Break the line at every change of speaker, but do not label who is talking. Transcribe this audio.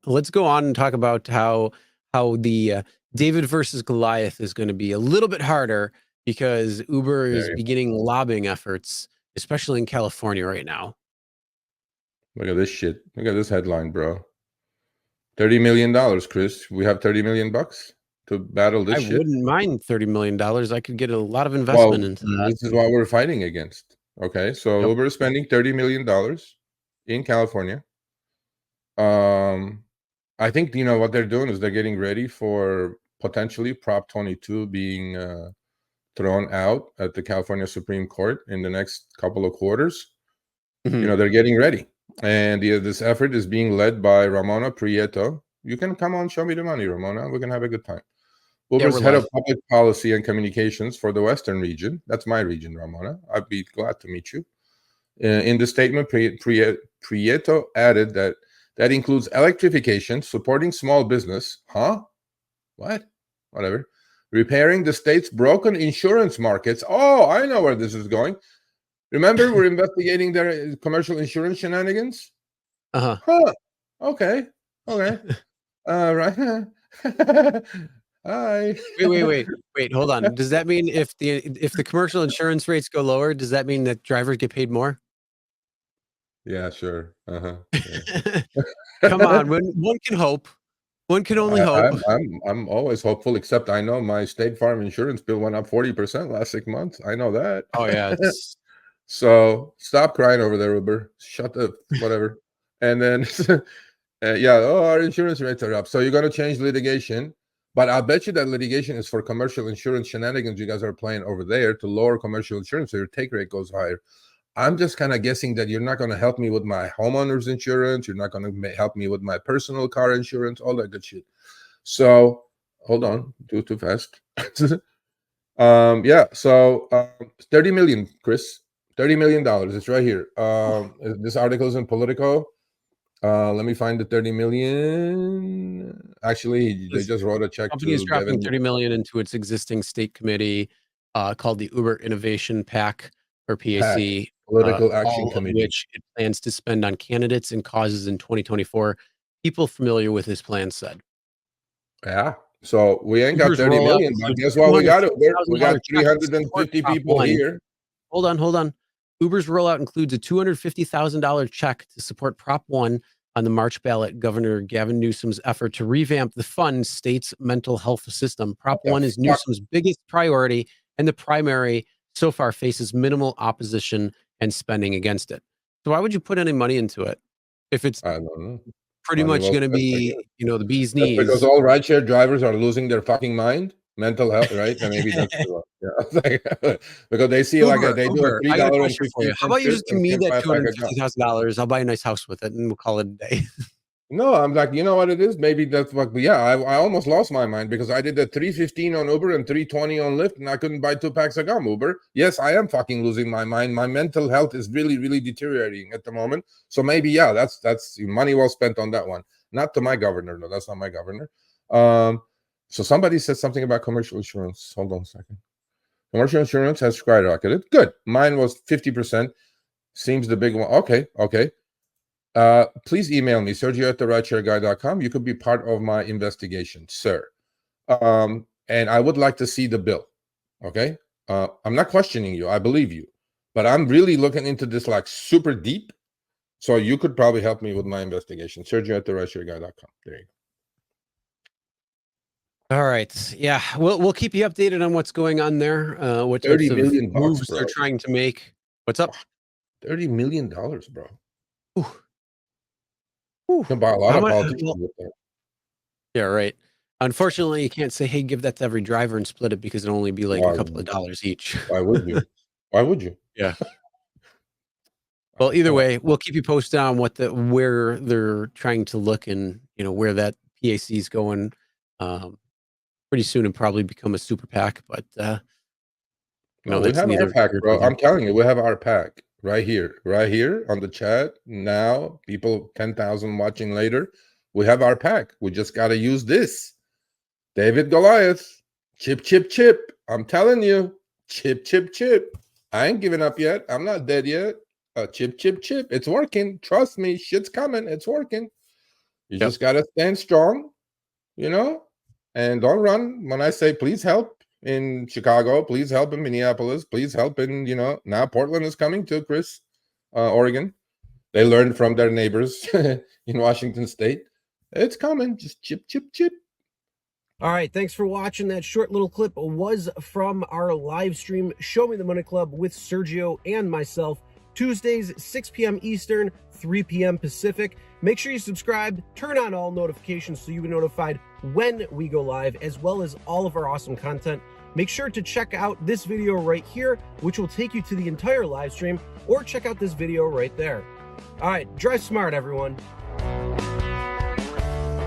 Let's go on and talk about how the David versus Goliath is going to be a little bit harder because Uber is beginning lobbying efforts, especially in California right now.
Look at this shit. Look at this headline, bro. $30 million, Chris. We have $30 million to battle this shit.
I wouldn't mind $30 million. I could get a lot of investment into that.
This is what we're fighting against. Okay, so Uber is spending $30 million in California. I think, what they're doing is they're getting ready for potentially Prop 22 being thrown out at the California Supreme Court in the next couple of quarters.
Mm-hmm.
They're getting ready. And this effort is being led by Ramona Prieto. You can come on, show me the money, Ramona. We're going to have a good time. Uber's head of public policy and communications for the Western region. That's my region, Ramona. I'd be glad to meet you. In the statement, Prieto added that includes electrification, supporting small business. Huh? What? Whatever. Repairing the state's broken insurance markets. Oh, I know where this is going. Remember, we're investigating their commercial insurance shenanigans?
Uh-huh.
Huh. Okay. Right. Hi.
Wait. Hold on. Does that mean if the commercial insurance rates go lower, does that mean that drivers get paid more?
Yeah, sure. Yeah.
Come on, one can hope. One can only hope.
I'm always hopeful, except I know my State Farm insurance bill went up 40% last 6 months. I know that.
Oh yeah.
So stop crying over there, Uber. Shut up, whatever. And then, our insurance rates are up. So you're going to change litigation. But I'll bet you that litigation is for commercial insurance shenanigans you guys are playing over there to lower commercial insurance so your take rate goes higher. I'm just kind of guessing that you're not going to help me with my homeowner's insurance. You're not going to help me with my personal car insurance, all that good shit. So hold on, do it too fast. So 30 million, Chris. $30 million. It's right here. This article is in Politico. Let me find the 30 million. Actually, they just wrote a check to
company is dropping 30 million into its existing state committee called the Uber Innovation PAC or PAC.
Political Action Committee,
which it plans to spend on candidates and causes in 2024. People familiar with his plan said.
Yeah. So we ain't got 30 million, but guess what? We got it. We got 350 people here.
Hold on. Uber's rollout includes a $250,000 check to support Prop 1 on the March ballot, Governor Gavin Newsom's effort to revamp the fun state's mental health system. Prop 1 is Newsom's biggest priority, and the primary so far faces minimal opposition and spending against it. So why would you put any money into it if it's pretty much going to be, the bee's knees?
Because all rideshare drivers are losing their fucking mind. Mental health, right? And maybe that's because they see Uber, they do a $3.50.
How about you just give me that $250,000? I'll buy a nice house with it, and we'll call it a day.
No, I'm like, you know what it is? Maybe that's what. Yeah, I almost lost my mind because I did the $3.15 on Uber and $3.20 on Lyft, and I couldn't buy 2 packs of gum. Uber. Yes, I am fucking losing my mind. My mental health is really, really deteriorating at the moment. So maybe, that's money well spent on that one. Not to my governor. No, that's not my governor. So somebody said something about commercial insurance. Hold on a second. Commercial insurance has skyrocketed. Good. Mine was 50%. Seems the big one. Okay. Please email me, Sergio at RideShareGuy.com. You could be part of my investigation, sir. And I would like to see the bill. Okay. I'm not questioning you. I believe you. But I'm really looking into this like super deep. So you could probably help me with my investigation. Sergio at RideShareGuy.com. There you go.
All right. Yeah. We'll keep you updated on what's going on there. What types of moves they're trying to make. What's up?
$30 million, bro.
Ooh.
You can buy a lot of politicians with that.
Yeah, right. Unfortunately, you can't say, hey, give that to every driver and split it because it'll only be like a couple of dollars each.
Why would you?
Yeah. Well, either way, we'll keep you posted on where they're trying to look and where that PAC is going. Pretty soon and probably become a super PAC, but
we have our PAC, bro. I'm telling you, we have our PAC right here on the chat now. People 10,000 watching later. We have our PAC. We just got to use this. David Goliath, chip. I'm telling you, chip. I ain't giving up yet. I'm not dead yet. chip, chip, chip. It's working. Trust me, shit's coming. It's working. You
Yep.
just gotta stand strong, you know, and don't run. When I say please help in Chicago, please help in Minneapolis, please help in, now Portland is coming too, Chris, Oregon. They learned from their neighbors in Washington State. It's coming. Just chip, chip, chip.
All right, thanks for watching. That short little clip was from our live stream, Show Me the Money Club with Sergio and myself, Tuesdays, 6 p.m. Eastern, 3 p.m. Pacific. Make sure you subscribe, turn on all notifications so you get notified when we go live, as well as all of our awesome content. Make sure to check out this video right here, which will take you to the entire live stream, or check out this video right there. All right, drive smart, everyone.